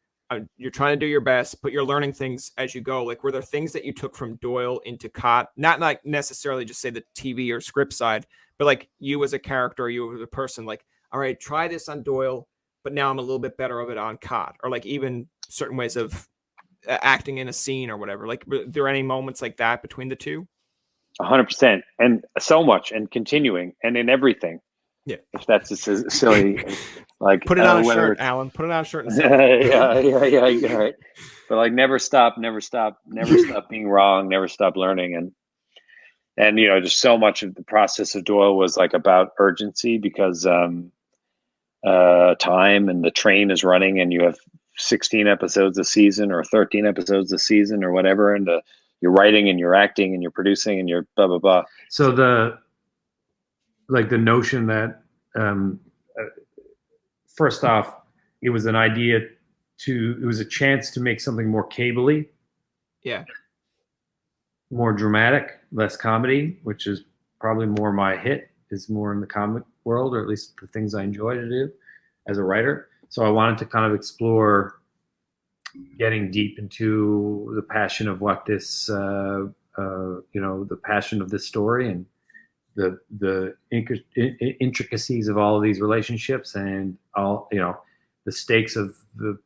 you're trying to do your best, but you're learning things as you go. Like, were there things that you took from Doyle into Caught? Not like necessarily just say the TV or script side, but like you as a character, you as a person, like, all right, try this on Doyle. but now I'm a little bit better of it on cot, or like even certain ways of acting in a scene or whatever. Like, were there any moments like that between the two? 100%, and so much, and continuing, and in everything. Yeah. If that's a silly, like, Put it on a whether shirt, it's Alan. Put it on a shirt and sell it. yeah, right. But like, never stop, never stop being wrong, never stop learning, and just so much of the process of Doyle was like about urgency, because time, and the train is running, and you have 16 episodes a season or 13 episodes a season or whatever, and you're writing and you're acting and you're producing and you're blah blah blah. So the notion that first off, it was a chance to make something more cable-y, Yeah. more dramatic, less comedy, which is probably more my hit, is more in the comic world, or at least the things I enjoy to do as a writer. So I wanted to kind of explore getting deep into the passion of what this, the passion of this story, and the intricacies of all of these relationships, and all, the stakes of the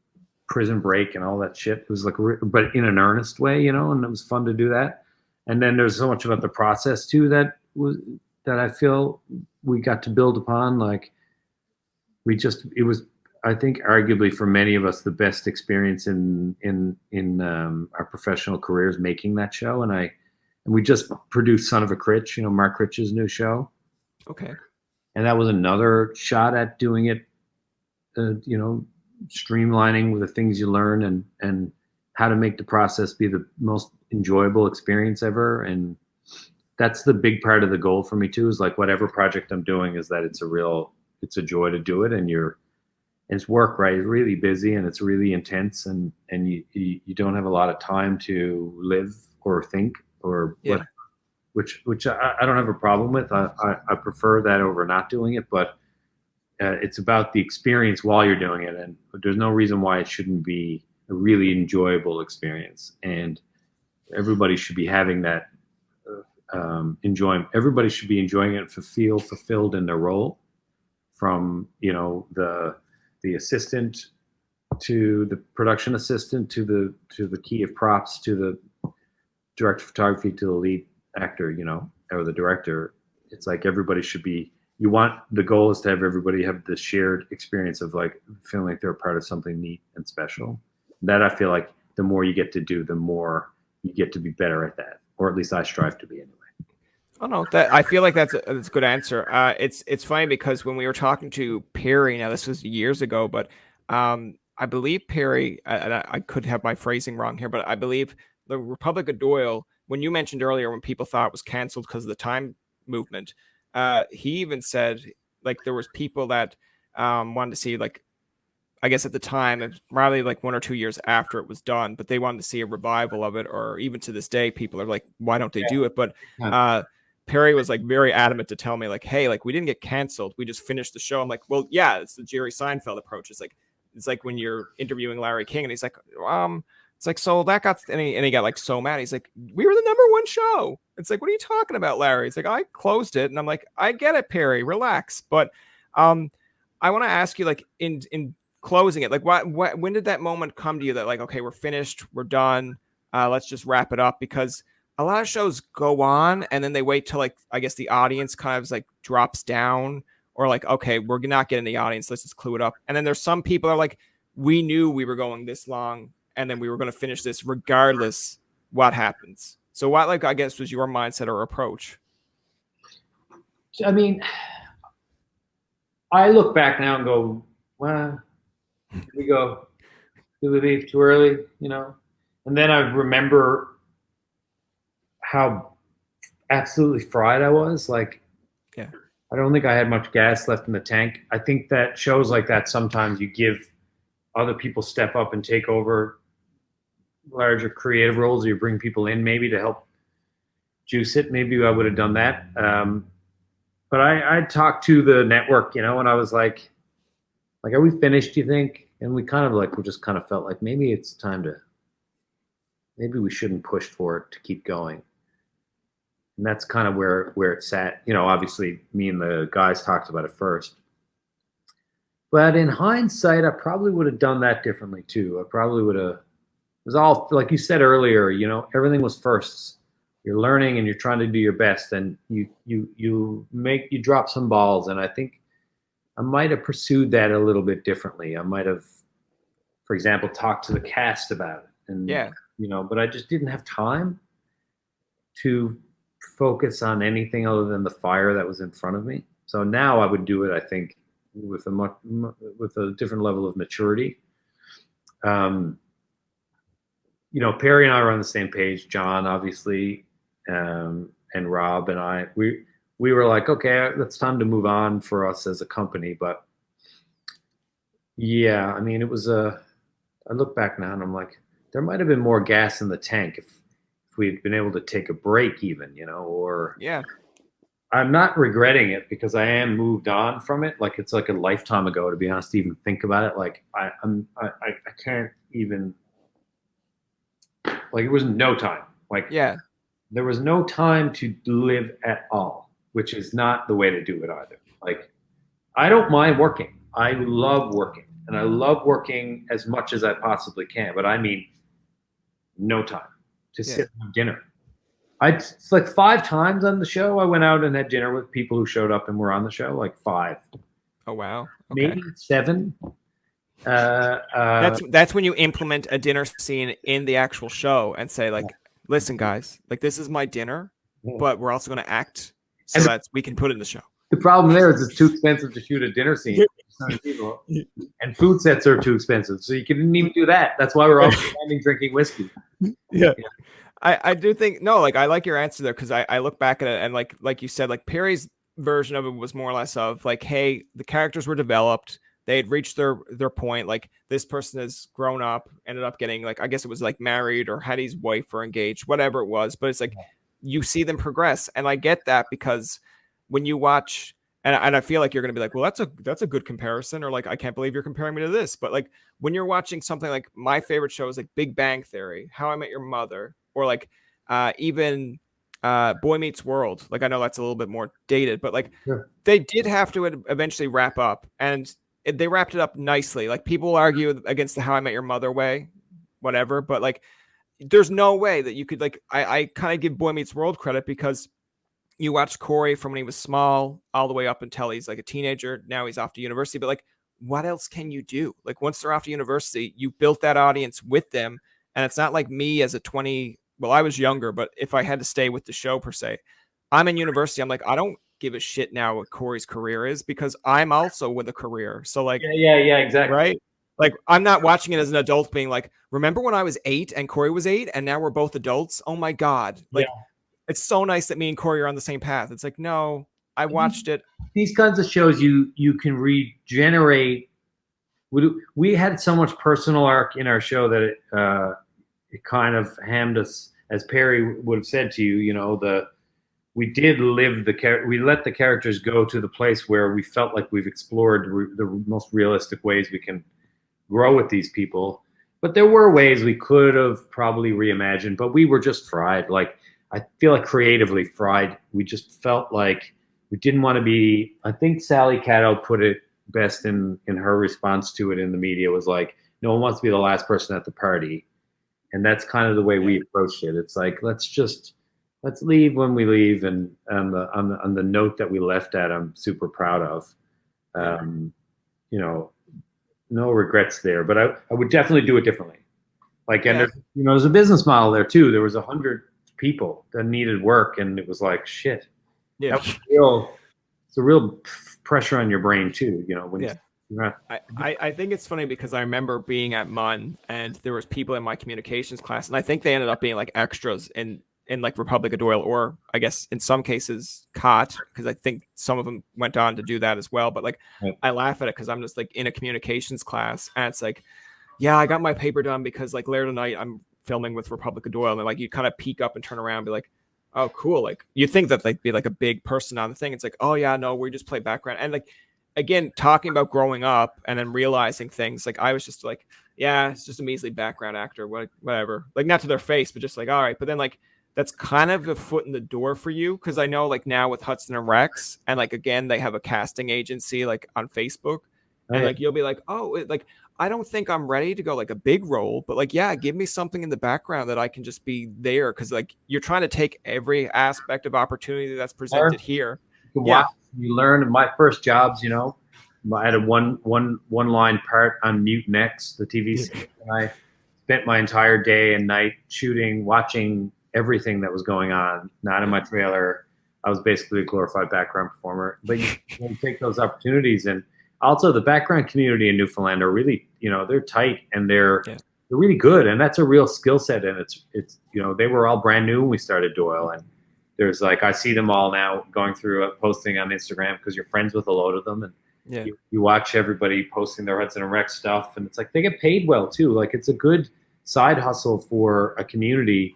prison break and all that shit. It was like, but in an earnest way, and it was fun to do that. And then there's so much about the process too that I feel we got to build upon. Like, it was, I think, arguably for many of us, the best experience in our professional careers making that show. And we just produced Son of a Critch, Mark Critch's new show. Okay. And that was another shot at doing it, streamlining with the things you learn, and how to make the process be the most enjoyable experience ever. And that's the big part of the goal for me too, is like, whatever project I'm doing, is that it's a joy to do it. And it's work, right? It's really busy and it's really intense, and you don't have a lot of time to live or think or Yeah. which I don't have a problem with. I prefer that over not doing it, but it's about the experience while you're doing it, and there's no reason why it shouldn't be a really enjoyable experience. And everybody should be having that enjoyment. Everybody should be enjoying it, feel fulfilled in their role, from the assistant to the production assistant to the key of props to the director of photography to the lead actor, or the director. It's like everybody should be. The goal is to have everybody have the shared experience of like feeling like they're a part of something neat and special. That, I feel like, the more you get to do, the more you get to be better at that, or at least I strive to be anyway. Oh no, I feel like that's a good answer. It's funny because when we were talking to Perry, now this was years ago, but I believe Perry, and I could have my phrasing wrong here, but I believe the Republic of Doyle, when you mentioned earlier when people thought it was canceled because of the time movement, he even said like there was people that wanted to see, like, I guess at the time, it was probably like 1 or 2 years after it was done, but they wanted to see a revival of it, or even to this day, people are like, why don't they do it? But Perry was like very adamant to tell me like, hey, like, we didn't get canceled. We just finished the show. I'm like, well, yeah, it's the Jerry Seinfeld approach. It's like when you're interviewing Larry King and he's like, it's like, so that got, and he got like so mad. He's like, we were the #1 show. It's like, what are you talking about, Larry? It's like, I closed it. And I'm like, I get it, Perry, relax. But I want to ask you, like, in closing it, like, when did that moment come to you that like, okay, we're finished, we're done, let's just wrap it up? Because a lot of shows go on and then they wait till, like, I guess the audience kind of like drops down, or like, okay, we're not getting the audience, let's just clue it up. And then there's some people are like, we knew we were going this long and then we were going to finish this regardless what happens. So what, like, I guess was your mindset or approach? I mean, I look back now and go, well, here we go. Did we leave too early? And then I remember how absolutely fried I was. Like, yeah, I don't think I had much gas left in the tank. I think that shows like that, sometimes you give other people step up and take over larger creative roles, or you bring people in maybe to help juice it. Maybe I would have done that. But I talked to the network, and I was like, are we finished, do you think? And we kind of like, we just kind of felt like maybe it's time to, maybe we shouldn't push for it to keep going. And that's kind of where it sat. Obviously me and the guys talked about it first, But in hindsight, I probably would have done that differently too. I probably would have. It was all like you said earlier. You know, everything was firsts. You're learning and you're trying to do your best, and you drop some balls. And I think I might have pursued that a little bit differently. I might have, for example, talked to the cast about it, and you know, but I just didn't have time to focus on anything other than the fire that was in front of me. So now I would do it, I think, with a different level of maturity. You know, Perry and I were on the same page. John, obviously, and Rob and I, we were like, okay, it's time to move on for us as a company. But yeah, I mean, it was I look back now and I'm like, there might have been more gas in the tank if we'd been able to take a break, even, you know, or I'm not regretting it because I am moved on from it. Like it's like a lifetime ago, to be honest, to even think about it. Like I can't even, like it was no time. Like there was no time to live at all, which is not the way to do it either. Like I don't mind working. I love working, and I love working as much as I possibly can. But I mean, no time to sit and have dinner. It's like 5 times on the show I went out and had dinner with people who showed up and were on the show. Like 5. Oh wow. Okay. Maybe 7. That's when you implement a dinner scene in the actual show and say like, listen guys, like this is my dinner, but we're also going to act so that we can put it in the show. The problem there is it's too expensive to shoot a dinner scene for 7 people, and food sets are too expensive, so you couldn't even do that. That's why we're all standing drinking whiskey. Yeah. I do think like I like your answer there, because I look back at it and like you said, like Perry's version of it was more or less of like, hey, the characters were developed, they had reached their point, like this person has grown up, ended up getting, like, I guess it was like married or had his wife or engaged, whatever it was, but it's like you see them progress. And I get that, because when you watch, and I feel like you're gonna be like, well, that's a good comparison, or like, I can't believe you're comparing me to this, but like when you're watching something like my favorite shows like Big Bang Theory, How I Met Your Mother, or like even Boy Meets World, like I know that's a little bit more dated, but like they did have to eventually wrap up, and they wrapped it up nicely. Like people argue against the How I Met Your Mother way, whatever, but like there's no way that you could, like, I kind of give Boy Meets World credit because you watch Corey from when he was small all the way up until he's like a teenager. Now he's off to university, but like, what else can you do? Like once they're off to university, you built that audience with them. And it's not like me as a 20, well, I was younger, but if I had to stay with the show per se, I'm in university. I'm like, I don't give a shit now what Corey's career is, because I'm also with a career. So like, yeah, exactly. Right. Like I'm not watching it as an adult being like, remember when I was 8 and Corey was 8 and now we're both adults? Oh my God. Like, it's so nice that me and Corey are on the same path. It's like, no, I watched it. These kinds of shows, you can regenerate. We had so much personal arc in our show that it kind of hammed us, as Perry would have said to you. You know, we did live we let the characters go to the place where we felt like we've explored the most realistic ways we can grow with these people. But there were ways we could have probably reimagined, but we were just fried. Like, I feel like creatively fried. We just felt like we didn't want to be. I think Sally Caddo put it best in her response to it in the media, was like, no one wants to be the last person at the party. And that's kind of the way we approached it. It's like, let's leave when we leave. And on the note that we left at, I'm super proud of. You know, no regrets there, but I would definitely do it differently. Like, and there's a business model there too. There was 100 people that needed work, and it was like, shit. Yeah, it's a real pressure on your brain too. You know, when I think it's funny because I remember being at MUN and there was people in my communications class, and I think they ended up being like extras in like Republic of Doyle, or I guess in some cases COT, because I think some of them went on to do that as well. But like, I laugh at it because I'm just like in a communications class, and it's like, yeah, I got my paper done because like later tonight I'm filming with Republic of Doyle, and like you kind of peek up and turn around and be like, oh cool, like you think that they'd be like a big person on the thing. It's like, oh yeah, no, we just play background. And like, again, talking about growing up and then realizing things, like I was just like, yeah, it's just a measly background actor, whatever, like not to their face, but just like, all right. But then like that's kind of a foot in the door for you, because I know like now with Hudson and Rex, and like again they have a casting agency like on Facebook, And like, you'll be like, oh, like, I don't think I'm ready to go like a big role, but like, yeah, give me something in the background that I can just be there. Cause like you're trying to take every aspect of opportunity that's presented here. You can watch, you learn. In my first jobs, you know, I had a one line part on Mutant X, the TV series, and I spent my entire day and night shooting, watching everything that was going on, not in my trailer. I was basically a glorified background performer. But you take those opportunities, and also the background community in Newfoundland are really, you know, they're tight and they're really good, and that's a real skill set. And it's you know, they were all brand new when we started Doyle, and there's like, I see them all now going through posting on Instagram because you're friends with a load of them, and you watch everybody posting their Hudson and Rex stuff, and it's like they get paid well too. Like it's a good side hustle for a community,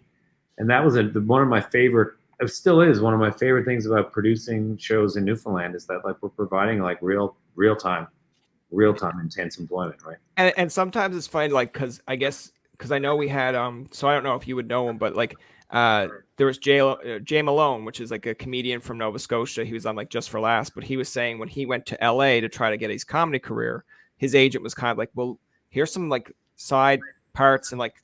and that was one of my favorite. It still is one of my favorite things about producing shows in Newfoundland is that like we're providing like real time intense employment, right? And sometimes it's funny, like, because I know we had so I don't know if you would know him, but like there was Jay Malone, which is like a comedian from Nova Scotia. He was on like Just for Laughs, but he was saying when he went to LA to try to get his comedy career, his agent was kind of like, well, here's some like side parts and like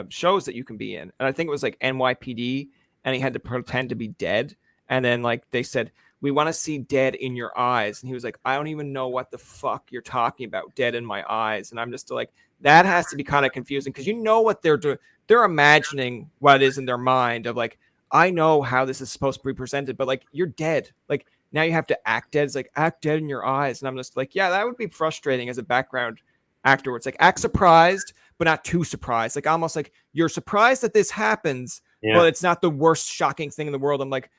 shows that you can be in. And I think it was like NYPD, and he had to pretend to be dead. And then like they said, we want to see dead in your eyes. And he was like, I don't even know what the fuck you're talking about, dead in my eyes. And I'm just like, that has to be kind of confusing because you know what they're doing. They're imagining what is in their mind of like, I know how this is supposed to be presented, but like, you're dead. Like now you have to act dead. It's like, act dead in your eyes. And I'm just like, yeah, that would be frustrating as a background actor. Where it's like, act surprised, but not too surprised. Like almost like you're surprised that this happens, but it's not the worst shocking thing in the world. I'm like,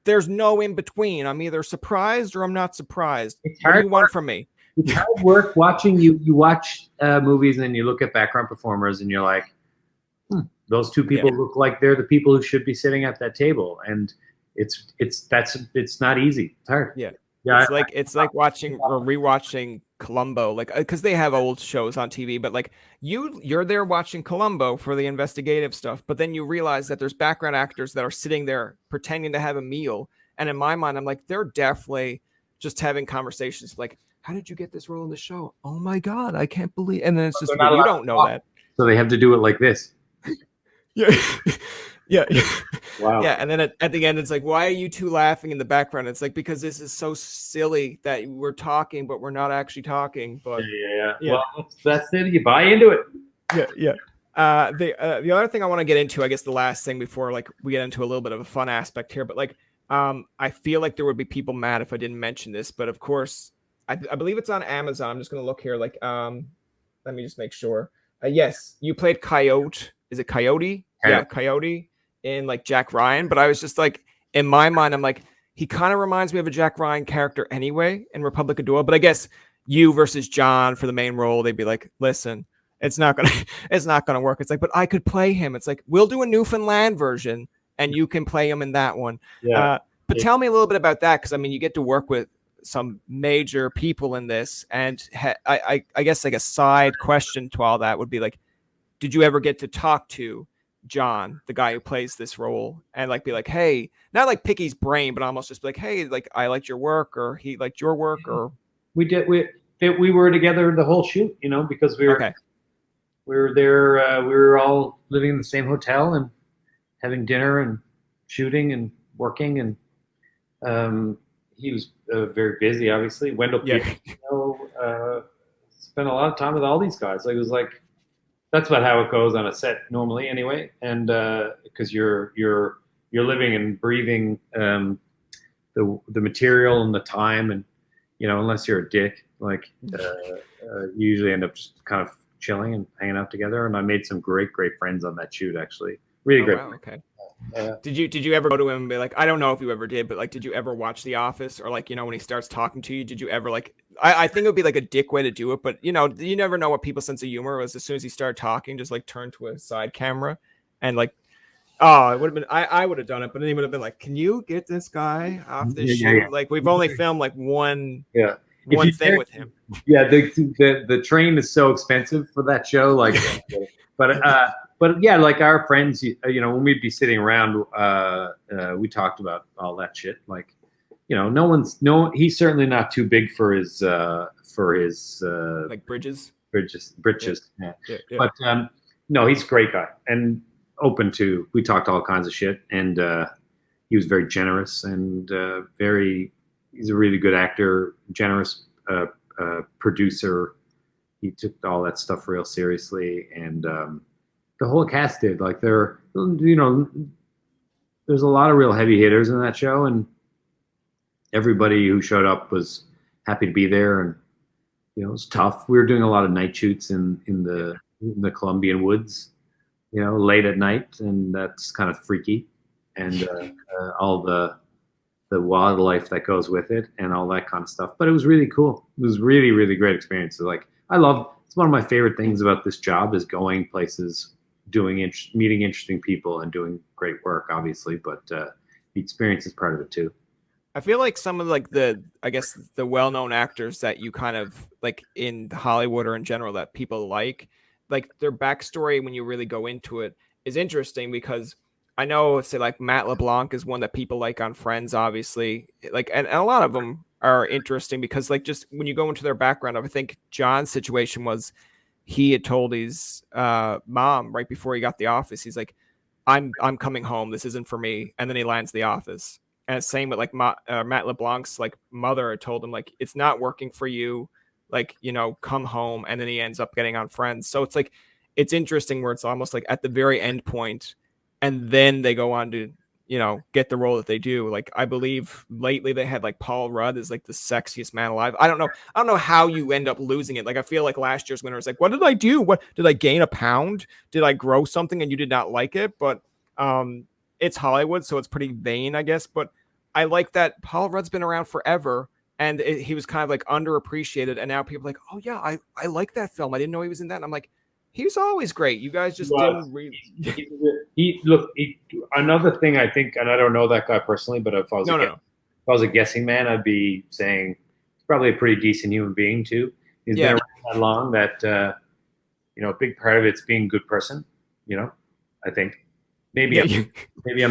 there's no in between. I'm either surprised or I'm not surprised. What do you want from me? It's hard work watching you watch movies and then you look at background performers and you're like, those two people look like they're the people who should be sitting at that table. And it's not easy. It's hard. Yeah, it's like watching or rewatching Columbo, like because they have old shows on TV, but like you're there watching Columbo for the investigative stuff, but then you realize that there's background actors that are sitting there pretending to have a meal, and in my mind, I'm like, they're definitely just having conversations like, how did you get this role in the show? Oh my god, I can't believe, and then it's just well, you don't know that, so they have to do it like this. Yeah. Wow. Yeah, and then at the end, it's like, why are you two laughing in the background? It's like, because this is so silly that we're talking, but we're not actually talking. But yeah. Well, that's it. You buy into it. Yeah. The other thing I want to get into, I guess, the last thing before like we get into a little bit of a fun aspect here, but like, I feel like there would be people mad if I didn't mention this, but of course, I believe it's on Amazon. I'm just gonna look here. Like, let me just make sure. Yes, you played Coyote. Is it Coyote? Yeah, Coyote in like Jack Ryan. But I was just like, in my mind, I'm like, he kind of reminds me of a Jack Ryan character anyway in Republic of Doyle. But I guess you versus John for the main role, they'd be like, listen, it's not gonna work. It's like, but I could play him. It's like, we'll do a Newfoundland version and you can play him in that one. But tell me a little bit about that, because I mean, you get to work with some major people in this, and I guess like a side question to all that would be like, did you ever get to talk to John, the guy who plays this role, and like be like, hey, not like pick his brain, but almost just be like, hey, like I liked your work, or he liked your work, or we were together the whole shoot, you know, because we were there, we were all living in the same hotel and having dinner and shooting and working, and he was very busy, obviously. Wendell, spent a lot of time with all these guys. Like, it was like, that's about how it goes on a set normally, anyway. And because you're living and breathing the material and the time, and you know, unless you're a dick, like you usually end up just kind of chilling and hanging out together. And I made some great friends on that shoot, actually. Really great. Wow, okay. Did you ever go to him and be like, I don't know if you ever did, but like, did you ever watch The Office, or like, you know, when he starts talking to you, did you ever like, I think it would be like a dick way to do it, but you know, you never know what people's sense of humor was. As soon as he started talking, just like turn to a side camera and like, oh, it would have been, I would have done it, but then he would have been like, can you get this guy off this shoot? Yeah. Like, we've only filmed like one thing with him. Yeah. The train is so expensive for that show. Like, but yeah, like our friends, you know, when we'd be sitting around, we talked about all that shit. Like, he's certainly not too big for his like bridges. britches. Yeah. But no, he's a great guy and open to. We talked all kinds of shit, and he was very generous and he's a really good actor, generous producer. He took all that stuff real seriously, and the whole cast did. Like there's a lot of real heavy hitters in that show, and everybody who showed up was happy to be there. And it was tough. We were doing a lot of night shoots in the Colombian woods, late at night, and that's kind of freaky, and all the wildlife that goes with it and all that kind of stuff. But it was really cool. It was really, really great experience. So, like, it's one of my favorite things about this job is going places, meeting interesting people and doing great work, obviously, but the experience is part of it too. I feel like some of the well-known actors that you kind of like in Hollywood or in general that people like their backstory when you really go into it is interesting, because I know, say, like Matt LeBlanc is one that people like on Friends, obviously, and a lot of them are interesting because just when you go into their background, I think John's situation was he had told his mom right before he got the office, he's like, I'm coming home. This isn't for me. And then he lands the office. And same with Matt LeBlanc's mother had told him it's not working for you. Come home. And then he ends up getting on Friends. So it's interesting where it's almost at the very end point, and then they go on to, get the role that they do. I believe lately they had Paul Rudd is the sexiest man alive. I don't know how you end up losing it. I feel like last year's winner was what did I do? What did I gain a pound? Did I grow something and you did not like it? But it's Hollywood, so it's pretty vain, I guess. But I like that Paul Rudd's been around forever, and he was kind of underappreciated, and now people are oh yeah, I like that film. I didn't know he was in that. And I'm he was always great. You guys just didn't really. Another thing I think, and I don't know that guy personally, but if I was a guessing man, I'd be saying he's probably a pretty decent human being too. He's been around that long that a big part of it's being a good person. I think maybe I'm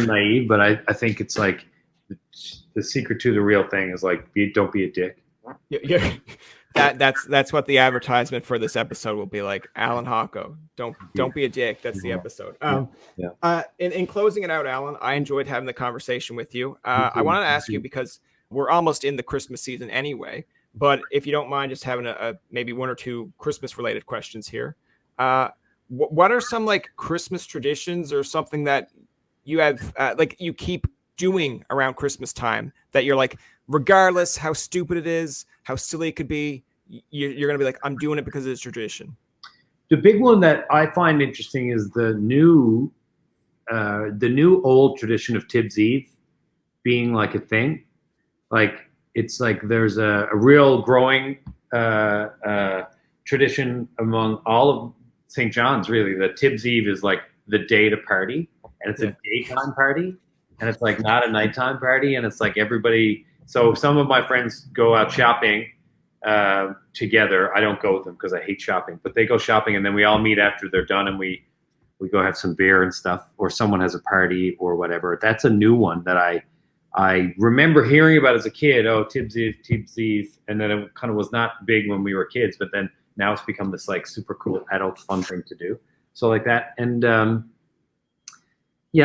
naive, but I think it's the secret to the real thing is don't be a dick. Yeah. That's what the advertisement for this episode will be Allan Hawco. Don't be a dick. That's the episode. In closing it out, Allan, I enjoyed having the conversation with you. I wanted to ask you, because we're almost in the Christmas season anyway, but if you don't mind just having a maybe one or two Christmas related questions here. What are some Christmas traditions or something that you have you keep doing around Christmas time that you're regardless how stupid it is, how silly it could be, you're going to be I'm doing it because it's tradition? The big one that I find interesting is the new old tradition of Tibbs Eve being a thing. It's there's a real growing tradition among all of St. John's, really. The Tibbs Eve is the day to party, and it's a daytime party, and it's not a nighttime party, and it's everybody. So some of my friends go out shopping together. I don't go with them because I hate shopping, but they go shopping, and then we all meet after they're done, and we go have some beer and stuff, or someone has a party or whatever. That's a new one that I remember hearing about as a kid. Oh, Tibbs Eve, and then it kind of was not big when we were kids, but then now it's become this super cool adult fun thing to do. So that, and I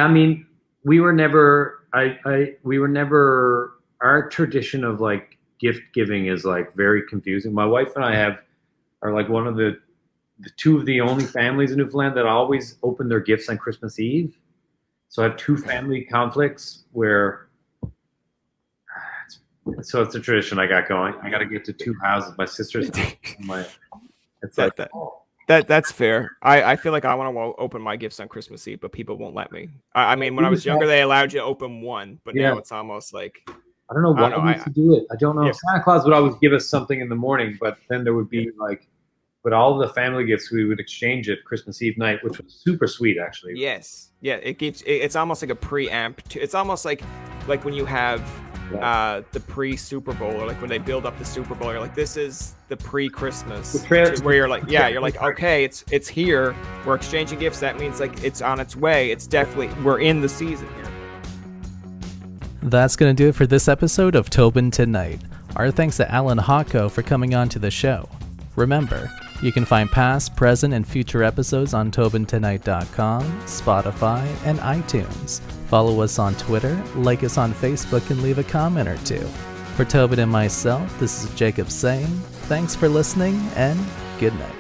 mean, we were never. We were never. Our tradition of gift giving is very confusing. My wife and I are one of the two of the only families in Newfoundland that always open their gifts on Christmas Eve. So I have two family conflicts where, so it's a tradition I got going. I got to get to two houses. My sister's That's fair. I feel I want to open my gifts on Christmas Eve, but people won't let me. I mean, when I was younger, they allowed you to open one, but now it's almost I don't know why we used to do it. I don't know. Yeah. Santa Claus would always give us something in the morning, but then there would be but all the family gifts we would exchange at Christmas Eve night, which was super sweet, actually. Yes. Yeah. It's almost like a preamp. It's almost like when you have the pre-Super Bowl, or when they build up the Super Bowl, you're this is the pre-Christmas, where you're okay, it's here. We're exchanging gifts. That means it's on its way. It's definitely, we're in the season here. That's going to do it for this episode of Tobin Tonight. Our thanks to Allan Hawco for coming on to the show. Remember, you can find past, present, and future episodes on TobinTonight.com, Spotify, and iTunes. Follow us on Twitter, like us on Facebook, and leave a comment or two. For Tobin and myself, this is Jacob saying, thanks for listening, and good night.